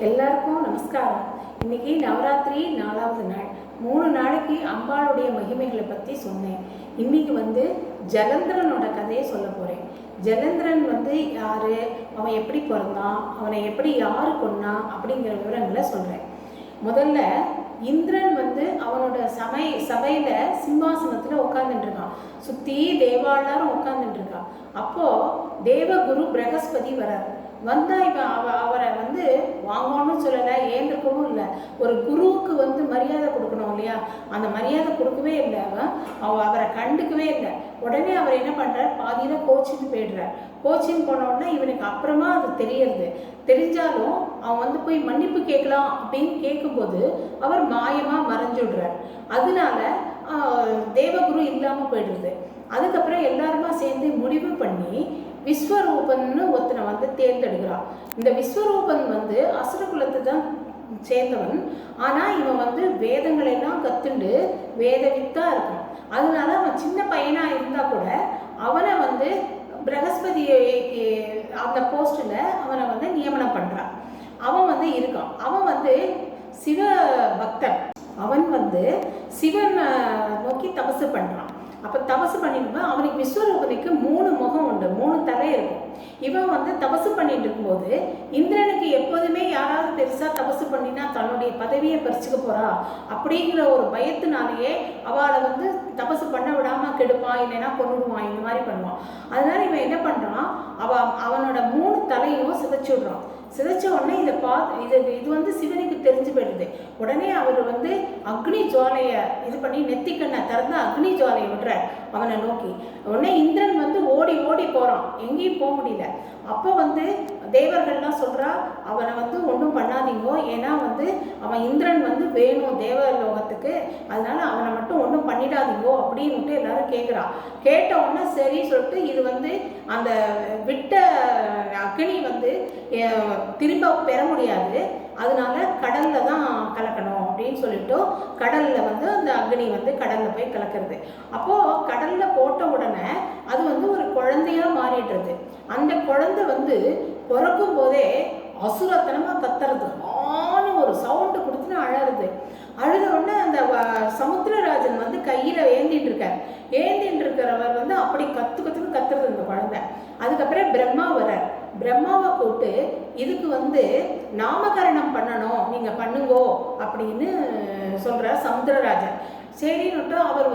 எல்லாருக்கும் நமஸ்காரம். இன்னைக்கு நவராத்திரி 4வது நாள். 3 நாளைக்கு அம்பாளுடைய மகிமைகளை பற்றி சொன்னேன். இன்னைக்கு ஜலந்திரனோட கதையை சொல்ல போகிறேன். ஜலந்திரன் யார், அவன் எப்படி பிறந்தான், அவனை எப்படி யார் கொன்னா அப்படிங்கிற விவரங்களை சொல்கிறேன். முதல்ல இந்திரன் அவனோட சபையில் சிம்மாசனத்தில் உட்காந்துட்டு இருக்கான். சுற்றி தேவாளாரும் உட்காந்துட்டு இருக்கான். அப்போது தேவகுரு பிரகஸ்பதி வரார். வந்தால் இப்போ அவரை வாங்கணும்னு சொல்லலை, ஏந்திருக்கவும் இல்லை. ஒரு குருவுக்கு மரியாதை கொடுக்கணும் இல்லையா, அந்த மரியாதை கொடுக்கவே இல்லை. அவரை கண்டுக்கவே இல்லை. உடனே அவர் என்ன பண்ணுறார், பாதியில் கோச்சின்னு போய்டுறார். கோச்சின்னு போனோடனே இவனுக்கு அப்புறமா அது தெரிஞ்சாலும் அவன் போய் மன்னிப்பு கேட்கலாம் அப்படின்னு கேட்கும்போது அவர் மாயமாக மறைஞ்சுடுறார். அதனால தேவகுரு இல்லாமல் போயிடுறது. அதுக்கப்புறம் எல்லாருமா சேர்ந்து முடிவு பண்ணி விஸ்வரூபன்னு ஒருத்தனை தேர்ந்தெடுக்கிறான். இந்த விஸ்வரூபன் அசுர குலத்தை தான் சேர்ந்தவன். ஆனால் இவன் வேதங்களெல்லாம் கற்றுண்டு வேதவித்தா இருக்கான். அதனால அவன் சின்ன பையனாக இருந்தால் கூட அவனை பிரகஸ்பதி அந்த போஸ்டில் அவனை நியமனம் பண்ணுறான். அவன் இருக்கான். அவன் சிவ பக்தன். அவன் சிவன் நோக்கி தபசு பண்ணுறான். அப்போ தபசு பண்ணிருப்போம். அவனுக்கு விஸ்வரூபனுக்கு 3 முகம் உண்டு, 3 தலை இருக்கும். இவன் தபசு பண்ணிட்டு இருக்கும்போது இந்திரனுக்கு எப்போதுமே யாராவது பெருசாக தபசு பண்ணினா தன்னுடைய பதவியை பறிச்சுக்க போறா அப்படிங்கிற ஒரு பயத்தினாலேயே அவளை தபசு பண்ண விடாமல் கெடுப்பான், இல்லைன்னா கொண்டுடுவான், இந்த மாதிரி பண்ணுவான். அதனால இவன் என்ன பண்ணுறான், அவனோட 3 தலையும் சிதைச்சு விடுறான். சிதைச்ச உடனே இதை இது சிவனுக்கு தெரிஞ்சு போயிடுது. உடனே அவர் அக்னி ஜுவாலையை இது பண்ணி நெத்திக்கண்ணை திறந்து அக்னி ஜுவாலையை விடுறார் அவனை நோக்கி. உடனே இந்திரன் ஓடி ஓடி போகிறான், எங்கேயும் போக முடியல. அப்போ தேவர்கள்லாம் சொல்கிறா, அவனை ஒன்றும் பண்ணாதீங்கோ, ஏன்னா அவன் இந்திரன் வேணும் தேவலோகத்துக்கு, அதனால அவனை மட்டும் ஒன்றும் பண்ணிடாதீங்கோ அப்படின்ட்டு எல்லாரும் கேட்குறா. கேட்ட உடனே சரி சொல்லிட்டு இது அந்த விட்ட அக்னி திரும்ப பெற முடியாது, அதனால கடலில் தான் கலக்கணும் அப்படின்னு சொல்லிட்டு கடலில் அந்த அக்னி கடலில் போய் கலக்கிறது. அப்போது கடலில் போட்ட உடனே அது ஒரு குழந்தையாக மாறிடுறது. அந்த குழந்தை பிறக்கும் போதே அசுரத்தனமாக கத்துறது, ஒரு சவுண்டு கொடுத்துன்னு அழறது. அழுத உடனே அந்த சமுத்திரராஜன் கையில் ஏந்தின்னு இருக்கார். ஏந்தின்னு இருக்கிறவர் அப்படி கத்துன்னு கத்துறது அந்த குழந்தை. அதுக்கப்புறம் பிரம்மா வரார். பிரம்மாவை கூப்பிட்டு இதுக்கு நாமகரணம் பண்ணணும், நீங்கள் பண்ணுங்கோ அப்படின்னு சொல்கிறார் சமுத்திரராஜன். சரின்னுட்டு அவர்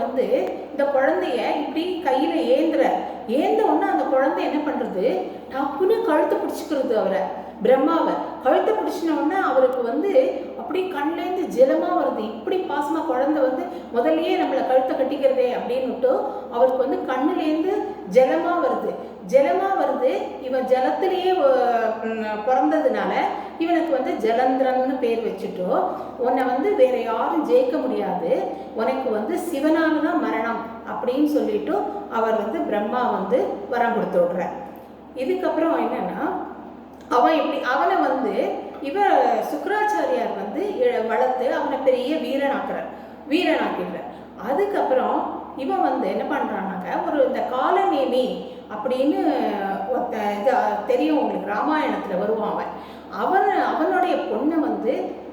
இந்த குழந்தைய இப்படி கையில் ஏந்த உடனே அந்த குழந்தை என்ன பண்ணுறது, டப்புன்னு கழுத்தை பிடிச்சிக்கிறது அவரை, பிரம்மாவை. கழுத்தை பிடிச்சின உடனே அவருக்கு அப்படி கண்லேருந்து ஜலமாக வருது. இப்படி பாசமாக குழந்தை முதல்லையே நம்மளை கழுத்தை கட்டிக்கிறதே அப்படின்னுட்டு அவருக்கு கண்ணுலேருந்து ஜலமாக வருது. இவன் ஜலத்திலேயே பிறந்ததுனால இவனுக்கு ஜலந்திரன்னு பேர் வச்சுட்டோ, உன்னை வேற யாரும் ஜெயிக்க முடியாது, உனக்கு சிவனால தான் மரணம் அப்படின்னு சொல்லிட்டு அவர் பிரம்மா வரம் கொடுத்து விடுறார். இதுக்கப்புறம் என்னன்னா அவனை சுக்கராச்சாரியார் வளர்த்து அவனை பெரிய வீரனாக்கிடுறார். அதுக்கப்புறம் இவன் என்ன பண்ணுறான்னாக்க, இந்த காலநேமி அப்படின்னு தெரியும் உங்களுக்கு, ராமாயணத்தில் வருவான். அவனுடைய பொண்ணை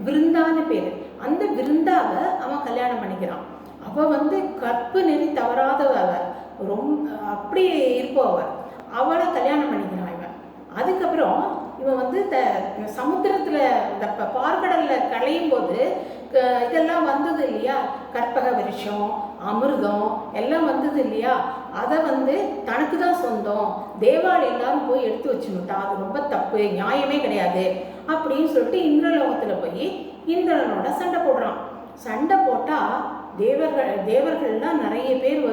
விருந்தான்னு பேர். அந்த விருந்தாவை அவன் கல்யாணம் பண்ணிக்கிறான். அவள் கற்பு நெறி தவறாதவ, ரொம்ப அப்படி இருப்பவ. அவளை கல்யாணம் பண்ணிக்கிறான் இவன். அதுக்கப்புறம் இவன் சமுத்திரத்தில் இந்த பார்க்கடலில் களையும் போது இதெல்லாம் வந்தது இல்லையா, கற்பக விருஷம், அமிர்தம் எல்லாம் வந்தது இல்லையா, அதை தனக்கு தான் சொந்தம், தேவாள் எல்லாரும் போய் எடுத்து வச்சுனுட்டா, அது ரொம்ப தப்பு, நியாயமே கிடையாது அப்படின்னு சொல்லிட்டு இந்திரலோகத்தில் போய் இந்திரனோட சண்டை போடுறான். சண்டை போட்டால் தேவர்கள்லாம் நிறைய பேர்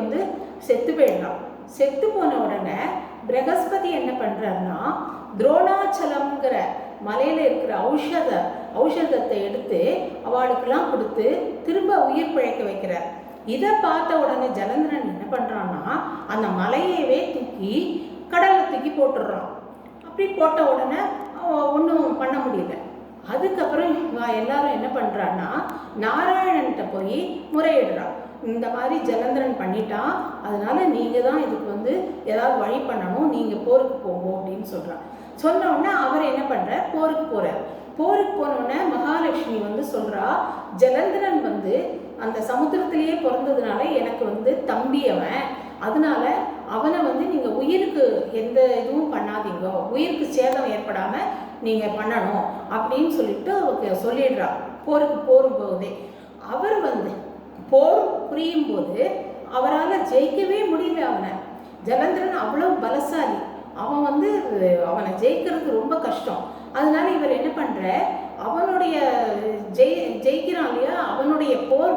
செத்து போயிடுறான். செத்து போன உடனே பிரகஸ்பதி என்ன பண்ணுறாருன்னா, துரோணாச்சலம்ங்கிற மலையில் இருக்கிற ஔஷதத்தை எடுத்து அவளுக்கெல்லாம் கொடுத்து திரும்ப உயிர் பிழைக்க வைக்கிறார். இதை பார்த்த உடனே ஜலந்திரன் என்ன பண்ணுறான்னா, அந்த மலையவே தூக்கி கடலில் தூக்கி போட்டுடுறான். அப்படி போட்ட உடனே ஒன்றும் பண்ண முடியல. அதுக்கப்புறம் எல்லாரும் என்ன பண்ணுறான்னா, நாராயணன்கிட்ட போய் முறையிடுறான். இந்த மாதிரி ஜலந்திரன் பண்ணிட்டான், அதனால நீங்கள் தான் இதுக்கு ஏதாவது வழி பண்ணணும், நீங்கள் போருக்கு போங்க அப்படின்னு சொல்கிறான். சொன்ன உடனே அவர் என்ன பண்ணுறார், போருக்கு போகிறார். போருக்கு போனோடனே மகாலட்சுமி வந்து சொல்கிறா, ஜலந்திரன் வந்து அந்த சமுத்திரத்திலேயே பிறந்ததுனால எனக்கு வந்து தம்பி அவன், அதனால அவனை வந்து நீங்கள் உயிருக்கு எந்த இதுவும் பண்ணாதீங்க, உயிருக்கு சேதம் ஏற்படாமல் நீங்கள் பண்ணணும் அப்படின்னு சொல்லிட்டு அவருக்கு சொல்லிடுறா. போருக்கு போகும்போதே அவர் வந்து போர் புரியும் போது அவரால் ஜெயிக்கவே முடியல அவனை. ஜலந்திரன் அவ்வளோ பலசாலி, அவன் வந்து அவனை ஜெயிக்கிறது ரொம்ப கஷ்டம். அதனால இவர் என்ன பண்ணுற, அவனுடைய ஜெயிக்கிறான் இல்லையா, அவனுடைய போர்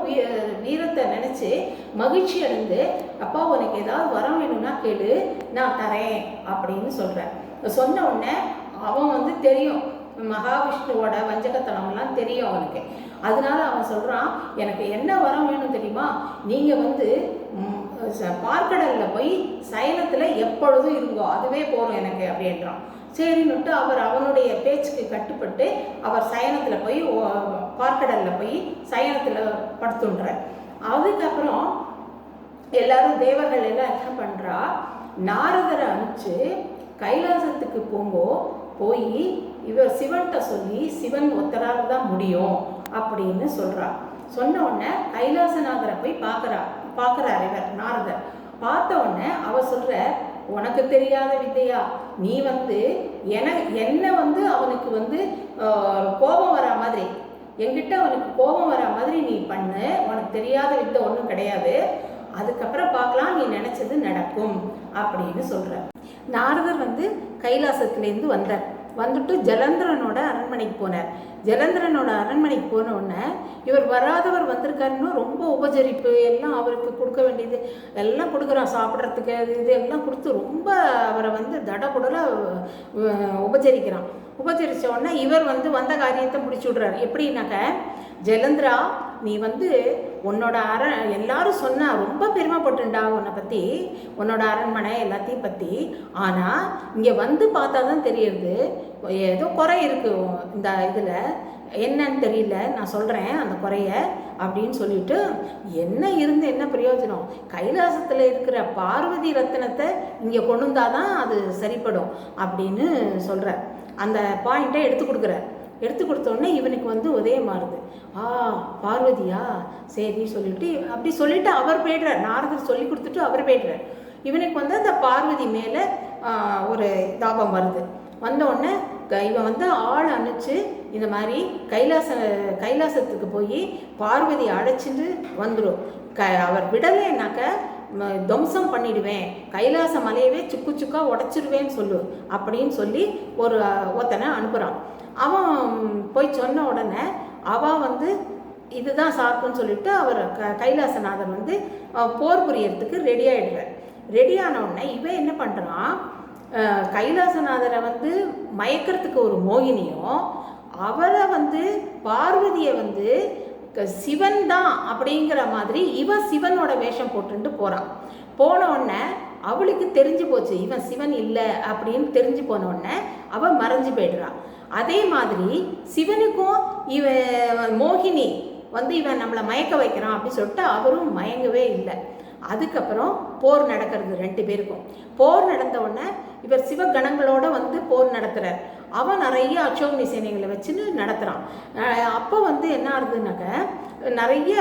வீரத்தை நினச்சி மகிழ்ச்சி அடைந்து, அப்பா உனக்கு ஏதாவது வரம் வேணும்னா கேளு, நான் தரேன் அப்படின்னு சொல்கிறேன். சொன்ன உடனே அவன் வந்து தெரியும், மகாவிஷ்ணுவோட வஞ்சகத்தனம்லாம் தெரியும் அவனுக்கு. அதனால அவன் சொல்கிறான், எனக்கு என்ன வரம் வேணும் தெரியுமா, நீங்கள் வந்து பார்க்கடலில் போய் சயனத்தில் எப்பொழுதும் இருங்கோ, அதுவே போகிறோம் எனக்கு அப்படின்றான். சரின்னுட்டு அவர் அவனுடைய பேச்சுக்கு கட்டுப்பட்டு அவர் சயனத்தில் போய் பார்க்கடலில் போய் சயனத்தில் படுத்துன்றார். அதுக்கப்புறம் எல்லாரும் தேவர்கள் எல்லாம் என்ன பண்ணுறா, நாரதரை அனுப்பிச்சு கைலாசத்துக்கு போய் இவர் சிவன்கிட்ட சொல்லி, சிவன் ஒத்தரால் தான் முடியும் அப்படின்னு சொல்கிறா. சொன்ன உடனே கைலாசநாதரை போய் பார்க்குறார் இவர் நாரதர். பார்த்த உடனே அவர் சொல்கிற, உனக்கு தெரியாத வித்தையா, நீ வந்து என்ன வந்து அவனுக்கு வந்து கோபம் வரா மாதிரி, என்கிட்ட அவனுக்கு கோபம் வரா மாதிரி நீ பண்ணு, உனக்கு தெரியாத வித்தை ஒன்றும் கிடையாது, அதுக்கப்புறம் பார்க்கலாம், நீ நினச்சது நடக்கும் அப்படின்னு சொல்கிற. நாரதர் வந்து கைலாசத்துலேருந்து வந்துட்டு ஜலந்திரனோட அரண்மனைக்கு போனார். ஜலந்திரனோட அரண்மனைக்கு போன உடனே இவர் வராதவர் வந்திருக்காருன்னு ரொம்ப உபசரிப்பு எல்லாம் அவருக்கு கொடுக்க வேண்டியது எல்லாம் கொடுக்குறான், சாப்பிட்றதுக்கு இது எல்லாம் கொடுத்து ரொம்ப அவரை வந்து தடபுடல உபசரிக்கிறான். உபசரித்த உடனே இவர் வந்து வந்த காரியத்தை முடிச்சு விட்றாரு. எப்படின்னாக்க, ஜலந்திரா நீ வந்து உன்னோட எல்லாரும் சொன்னா ரொம்ப பெருமைப்பட்டுண்டா உன்னை பற்றி, உன்னோட அரண்மனை எல்லாத்தையும் பற்றி. ஆனால் இங்கே வந்து பார்த்தா தான் தெரியுது ஏதோ குறை இருக்குது இந்த இதில், என்னன்னு தெரியல, நான் சொல்கிறேன் அந்த குறைய அப்படின்னு சொல்லிட்டு, என்ன இருந்து என்ன பிரயோஜனம், கைலாசத்தில் இருக்கிற பார்வதி ரத்தினத்தை இங்கே கொண்டு வந்தால் தான் அது சரிப்படும் அப்படின்னு சொல்கிறார். அந்த பாயிண்ட்டை எடுத்து கொடுத்தோடனே இவனுக்கு வந்து உதய மாறுது. பார்வதியா, சரி சொல்லிட்டு அப்படி சொல்லிட்டு அவர் போய்டுறார். நாரதர் சொல்லி கொடுத்துட்டு அவர் போய்டுறார். இவனுக்கு வந்து அந்த பார்வதி மேலே ஒரு தாபம் வருது. வந்தோடனே இவன் வந்து ஆள் அனுப்பிச்சு இந்த மாதிரி கைலாசத்துக்கு போய் பார்வதி அழைச்சிட்டு வந்துடும், அவர் விடலைன்னாக்க துவம்சம் பண்ணிடுவேன், கைலாச மலையவே சுக்கு சுக்கா உடச்சிடுவேன்னு சொல்லு அப்படின்னு சொல்லி ஒருத்தனை அனுப்புகிறான். அவன் போய் சொன்ன உடனே அவன் வந்து இதுதான் சாக்குன்னு சொல்லிட்டு அவர் கைலாசநாதன் வந்து போர் புரியறதுக்கு ரெடி ஆகிடுறார். ரெடி ஆன உடனே இவன் என்ன பண்ணுறான், கைலாசநாதரை வந்து மயக்கிறதுக்கு ஒரு மோகினியும், அவரை வந்து பார்வதியை வந்து சிவன் தான் அப்படிங்கிற மாதிரி இவன் சிவனோட வேஷம் போட்டுட்டு போகிறான். போன உடனே அவளுக்கு தெரிஞ்சு போச்சு இவன் சிவன் இல்லை அப்படின்னு தெரிஞ்சு போன உடனே அவன் மறைஞ்சு போய்டுறான். அதே மாதிரி சிவனுக்கும் இவன் மோகினி வந்து இவன் நம்மளை மயக்க வைக்கிறான் அப்படின்னு சொல்லிட்டு அவரும் மயங்கவே இல்லை. அதுக்கப்புறம் போர் நடக்கிறது, 2 பேருக்கும் போர் நடந்த உடனே இவர் சிவகணங்களோட வந்து போர் நடத்துகிறார். அவன் நிறைய அச்சோக்னி சேனைகளை வச்சுன்னு நடத்துகிறான். அப்போ வந்து என்ன ஆகுதுனாக்க, நிறைய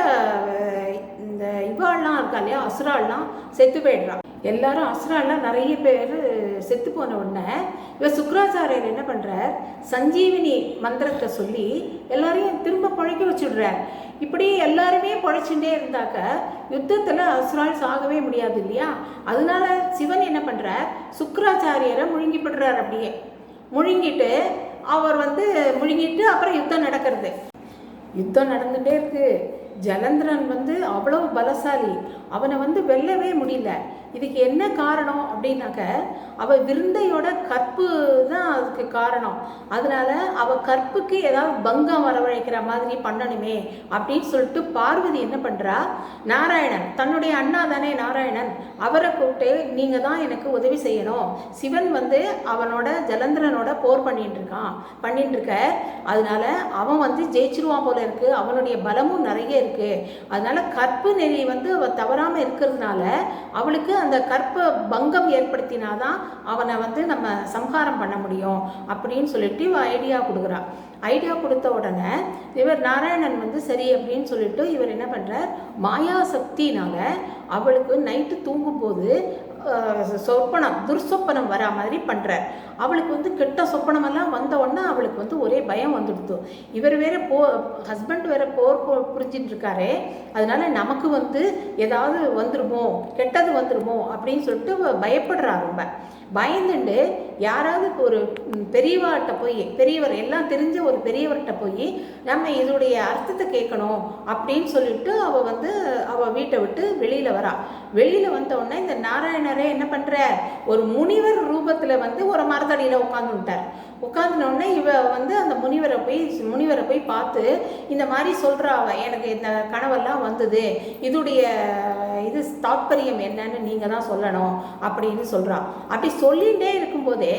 இந்த இவாள்லாம் இருக்கா இல்லையா, அசுராள்லாம் செத்து போயிடுறான். எல்லாரும் அசுராள்லாம் நிறைய பேர் செத்து போன உடனே இவர் சுக்ராச்சாரியர் என்ன பண்ணுறார், சஞ்சீவினி மந்திரத்தை சொல்லி எல்லாரையும் திரும்ப பழைக்க வச்சுடுறார். இப்படி எல்லாருமே பழைச்சுட்டே இருந்தாக்க யுத்தத்தில் அசுரால் சாகவே முடியாது இல்லையா. அதனால சிவன் என்ன பண்ணுறார், சுக்ராச்சாரியரை முழுங்கிப்படுறார். அப்படியே முழுங்கிட்டு அவர் வந்து முழுங்கிட்டு அப்புறம் யுத்தம் நடக்கிறது. யுத்தம் நடந்துகிட்டே இருக்கு. ஜலந்திரன் வந்து அவ்வளவு பலசாலி, அவனை வந்து வெல்லவே முடியல. இதுக்கு என்ன காரணம் அப்படின்னாக்க, அவள் விருந்தையோட கற்பு தான் அதுக்கு காரணம். அதனால அவள் கற்புக்கு ஏதாவது பங்கம் வரவழைக்கிற மாதிரி பண்ணணுமே அப்படின்னு சொல்லிட்டு பார்வதி என்ன பண்ணுறா, நாராயணன் தன்னுடைய அண்ணா தானே நாராயணன், அவரை கூப்பிட்டு நீங்கள் தான் எனக்கு உதவி செய்யணும், சிவன் வந்து அவனோட ஜலந்திரனோட போர் பண்ணிட்டு இருக்க, அதனால அவன் வந்து ஜெயிச்சிருவான் போல இருக்கு, அவனுடைய பலமும் நிறைய இருக்கு, அதனால கற்பு நெறி வந்து அவள் தவறாமல் இருக்கிறதுனால அவளுக்கு அந்த கற்ப பங்கம் ஏற்படுத்தினாதான் அவனை வந்து நம்ம சம்ஹாரம் பண்ண முடியும் அப்படின்னு சொல்லிட்டு இவ ஐடியா கொடுக்குறான். ஐடியா கொடுத்த உடனே இவர் நாராயணன் வந்து சரி அப்படின்னு சொல்லிட்டு இவர் என்ன பண்ணுறார், மாயா சக்தினால அவளுக்கு நைட்டு தூங்கும்போது சொப்பனம் துர்சொப்பனம் வரா மாதிரி பண்ணுறார். அவளுக்கு வந்து கெட்ட சொப்பனமெல்லாம் வந்த உடனே அவளுக்கு வந்து ஒரே பயம் வந்துடுத்து. இவர் வேற ஹஸ்பண்ட் வேற புரிஞ்சிட்டு இருக்காரே, அதனால நமக்கு வந்து ஏதாவது வந்துருமோ, கெட்டது வந்துருமோ அப்படின்னு சொல்லிட்டு பயப்படுறா. ரொம்ப பயந்துண்டு யாராவது ஒரு பெரியவர்கிட்ட போய், பெரியவர் எல்லாம் தெரிஞ்ச ஒரு பெரியவர்கிட்ட போய் நம்ம இதோடைய அர்த்தத்தை கேட்கணும் அப்படின்னு சொல்லிட்டு அவள் வீட்டை விட்டு வெளியில் வரா. வெளியில் வந்த உடனே இந்த நாராயணரே என்ன பண்ணுற, ஒரு முனிவர் ரூபத்தில் வந்து ஒரு மரத்தடியில் உட்காந்துட்டார். உட்காந்துனோடனே இவ வந்து அந்த முனிவரை போய் பார்த்து இந்த மாதிரி சொல்கிறா, எனக்கு இந்த கனவெல்லாம் வந்தது, இதோடைய இது தாத்பரியம் என்னன்னு நீங்கள் தான் சொல்லணும் அப்படின்னு சொல்கிறான். அப்படி சொல்லிகிட்டே இருக்கும்போதே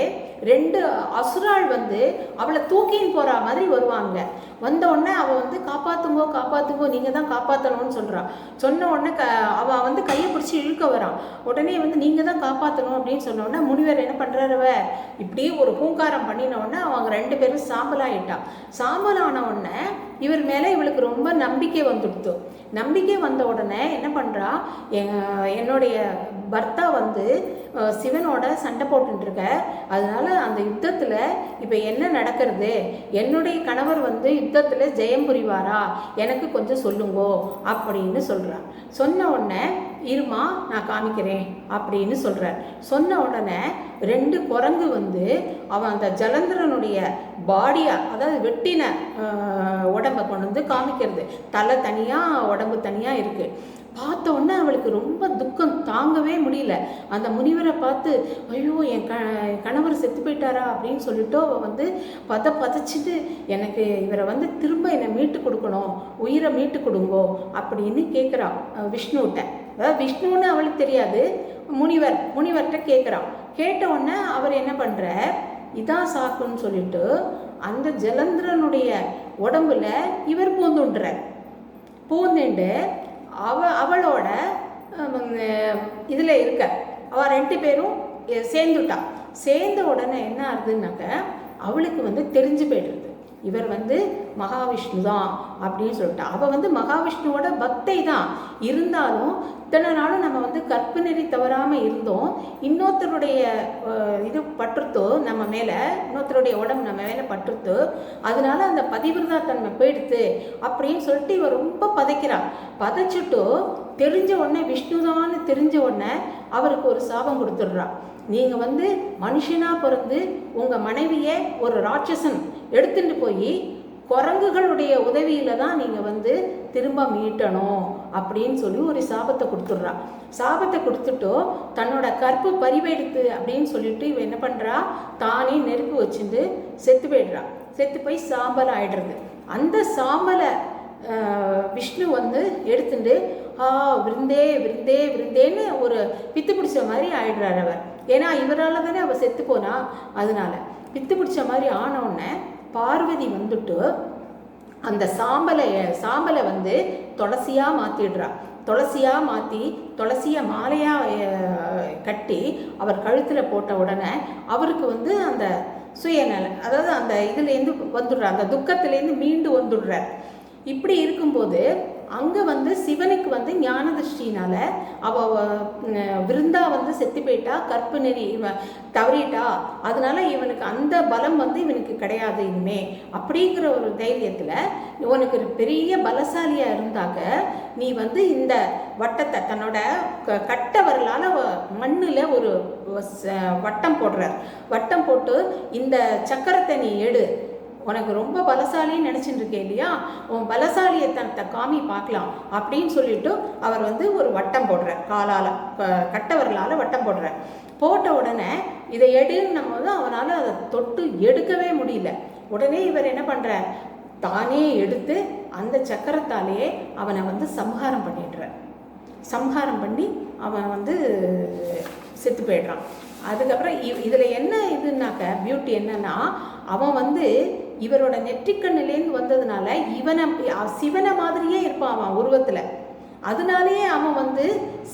2 அசுராள் வந்து அவளை தூக்கின்னு போகிற மாதிரி வருவாங்க. வந்த உடனே அவள் வந்து காப்பாற்றுங்கோ நீங்கள் தான் காப்பாற்றணும்னு சொல்கிறான். சொன்ன உடனே அவள் வந்து கையை பிடிச்சி இழுக்க வரான். உடனே வந்து நீங்கள் தான் காப்பாற்றணும் அப்படின்னு சொன்ன உடனே முனிவர் என்ன பண்ணுறாருவ, இப்படி ஒரு பூங்காரம் பண்ணின உடனே அவங்க 2 பேரும் சாம்பலாயிட்டான். சாம்பலான உடனே இவர் மேலே இவளுக்கு ரொம்ப நம்பிக்கை வந்துடுத்து. நம்பிக்கை வந்த உடனே என்ன பண்ணுறா, என்னுடைய பர்த்தா வந்து சிவனோட சண்டை போட்டுருக்க, அதனால அந்த யுத்தத்தில் இப்போ என்ன நடக்கிறது, என்னுடைய கணவர் வந்து யுத்தத்தில் ஜெயம் புரிவாரா, எனக்கு கொஞ்சம் சொல்லுங்கோ அப்படின்னு சொல்கிறார். சொன்ன உடனே இருமா நான் காமிக்கிறேன் அப்படின்னு சொல்கிறார். சொன்ன உடனே 2 குரங்கு வந்து அவன் அந்த ஜலந்தரனுடைய பாடியை, அதாவது வெட்டின உடம்பை கொண்டு வந்து காமிக்கிறது. தலை தனியாக உடம்பு தனியாக இருக்குது. பார்த்த உடனே அவளுக்கு ரொம்ப துக்கம் தாங்கவே முடியல. அந்த முனிவரை பார்த்து ஐயோ என் கணவர் செத்து போயிட்டாரா அப்படின்னு சொல்லிட்டு அவள் வந்து பதச்சிட்டு எனக்கு இவரை வந்து திரும்ப என்னை மீட்டு கொடுக்கணும், உயிரை மீட்டு கொடுங்கோ அப்படின்னு கேட்குறான் விஷ்ணுகிட்ட. அதாவது விஷ்ணுன்னு அவளுக்கு தெரியாது, முனிவர்கிட்ட கேட்குறான். கேட்ட உடனே அவர் என்ன பண்ணுற, இதான் சாக்குன்னு சொல்லிட்டு அந்த ஜலந்திரனுடைய உடம்புல இவர் பூந்துண்டு அவளோட இதில் இருக்க அவள் 2 பேரும் சேர்ந்துட்டா. சேர்ந்த உடனே என்ன ஆகுதுன்னாக்க அவளுக்கு வந்து தெரிஞ்சு போய்டுறது இவர் வந்து மகாவிஷ்ணு தான் அப்படின்னு சொல்லிட்டா. அவள் வந்து மகாவிஷ்ணுவோட பக்தை தான். இருந்தாலும் இத்தனை நாளும் நம்ம வந்து கற்பு நெறி தவறாமல் இருந்தோம். இன்னொருத்தருடைய இது பற்றுத்தோ நம்ம மேலே, இன்னொருத்தருடைய உடம்பு நம்ம மேலே பற்றுத்தோ, அதனால அந்த பதிவிரதா தன்மை போயிடுத்து அப்படின்னு சொல்லிட்டு இவ ரொம்ப பதைக்கிறாள். பதைச்சிட்டு தெரிஞ்ச உடனே விஷ்ணுதான்னு தெரிஞ்ச உடனே அவருக்கு ஒரு சாபம் கொடுத்துடுறா. நீங்கள் வந்து மனுஷனாக பிறந்து உங்கள் மனைவியை ஒரு ராட்சசன் எடுத்துட்டு போய் குரங்குகளுடைய உதவியில் தான் நீங்கள் வந்து திரும்ப மீட்டணும் அப்படின்னு சொல்லி ஒரு சாபத்தை கொடுத்துட்றா. சாபத்தை கொடுத்துட்டோ தன்னோட கற்பு பறிவெடுத்து அப்படின்னு சொல்லிட்டு இவன் என்ன பண்ணுறா, தானே நெருப்பு வச்சுட்டு செத்து போயிடுறா. செத்து போய் சாம்பல் ஆயிடுறது. அந்த சாம்பலை விஷ்ணு வந்து எடுத்துட்டு விருந்தே விருந்தே விருந்தேன்னு ஒரு பித்து பிடிச்ச மாதிரி ஆயிடுறார் அவர். ஏன்னா இவரால் தானே அவள் செத்து போனா, அதனால பித்து பிடிச்ச மாதிரி ஆனவுடனே பார்வதி வந்துட்டு அந்த சாம்பலை வந்து துளசியாக மாற்றிடுறா. துளசியாக மாற்றி துளசியை மாலையாக கட்டி அவர் கழுத்தில் போட்ட உடனே அவருக்கு வந்து அந்த சுயநல, அதாவது அந்த இதுலேருந்து வந்துடுறார், அந்த துக்கத்துலேருந்து மீண்டு வந்துடுறார். இப்படி இருக்கும்போது அங்கே வந்து சிவனுக்கு வந்து ஞான திருஷ்டினால விருந்தா வந்து செத்து போயிட்டா, கற்பு நெறி தவறிட்டா, அதனால இவனுக்கு அந்த பலம் வந்து இவனுக்கு கிடையாது இனிமே அப்படிங்கிற ஒரு தைரியத்தில் உனக்கு ஒரு பெரிய பலசாலியாக இருந்தாக்க நீ வந்து இந்த வட்டத்தை தன்னோட கட்ட வரலால் மண்ணில் ஒரு வட்டம் போடுறார். வட்டம் போட்டு இந்த சக்கரத்தை நீ எடு, உனக்கு ரொம்ப பலசாலின்னு நினச்சிட்டு இருக்கே இல்லையா, உன் பலசாலியை காமி பார்க்கலாம் அப்படின்னு சொல்லிட்டு அவர் வந்து ஒரு வட்டம் போடுறார். காலால் கட்டவர்களால் வட்டம் போடுறார். போட்ட உடனே இதை எடுன்னு நம்ம வந்து அவனால் அதை தொட்டு எடுக்கவே முடியல. உடனே இவர் என்ன பண்ணுறார், தானே எடுத்து அந்த சக்கரத்தாலேயே அவனை வந்து சம்ஹாரம் பண்ணிடுறார். சம்ஹாரம் பண்ணி அவன் வந்து செத்து போயிடுறான். அதுக்கப்புறம் இதில் என்ன இதுனாக்க பியூட்டி என்னன்னா, அவன் வந்து இவரோட நெற்றிக்கண்ணிலேருந்து வந்ததுனால சிவனை மாதிரியே இருப்பான் அவன் உருவத்தில். அதனாலேயே அவன் வந்து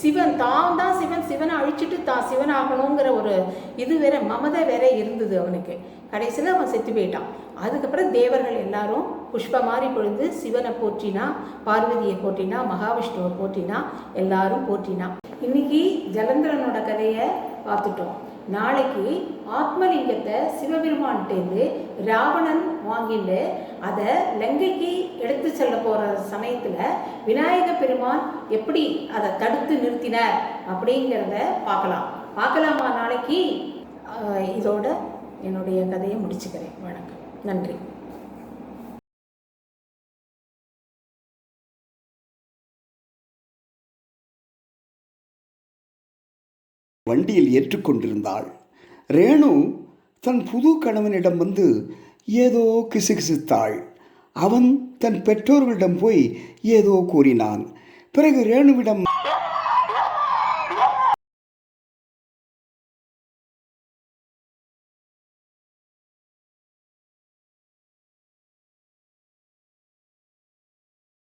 சிவன் தான் தான் சிவன், சிவனை அழிச்சிட்டு தான் சிவன் ஆகணுங்கிற ஒரு இது வேற, மமதை வேற இருந்தது அவனுக்கு. கடைசியில் அவன் செத்து போயிட்டான். அதுக்கப்புறம் தேவர்கள் எல்லாரும் புஷ்ப மாதிரி பொழுது சிவனை போற்றினா, பார்வதியை போற்றினா, மகாவிஷ்ணுவை போற்றினா, எல்லாரும் போற்றினா. இன்னைக்கு ஜலந்திரனோட கதையை பார்த்துட்டோம். நாளைக்கு ஆத்மலிங்கத்தை சிவபெருமான்கிட்டேருந்து ராவணன் வாங்கிட்டு அதை லங்கைக்கு எடுத்து செல்ல போகிற சமயத்தில் விநாயக பெருமான் எப்படி அதை தடுத்து நிறுத்தினார் அப்படிங்கிறத பார்க்கலாமா நாளைக்கு? இதோட என்னுடைய கதையை முடிச்சுக்கிறேன். வணக்கம், நன்றி. வண்டியில் ஏற்றுக்கொண்டிருந்தாள். ரேணு தன் புது கணவனிடம் வந்து ஏதோ கிசுகிசுத்தாள். அவன் தன் பெற்றோர்களிடம் போய் ஏதோ கூறினான். பிறகு ரேணுவிடம்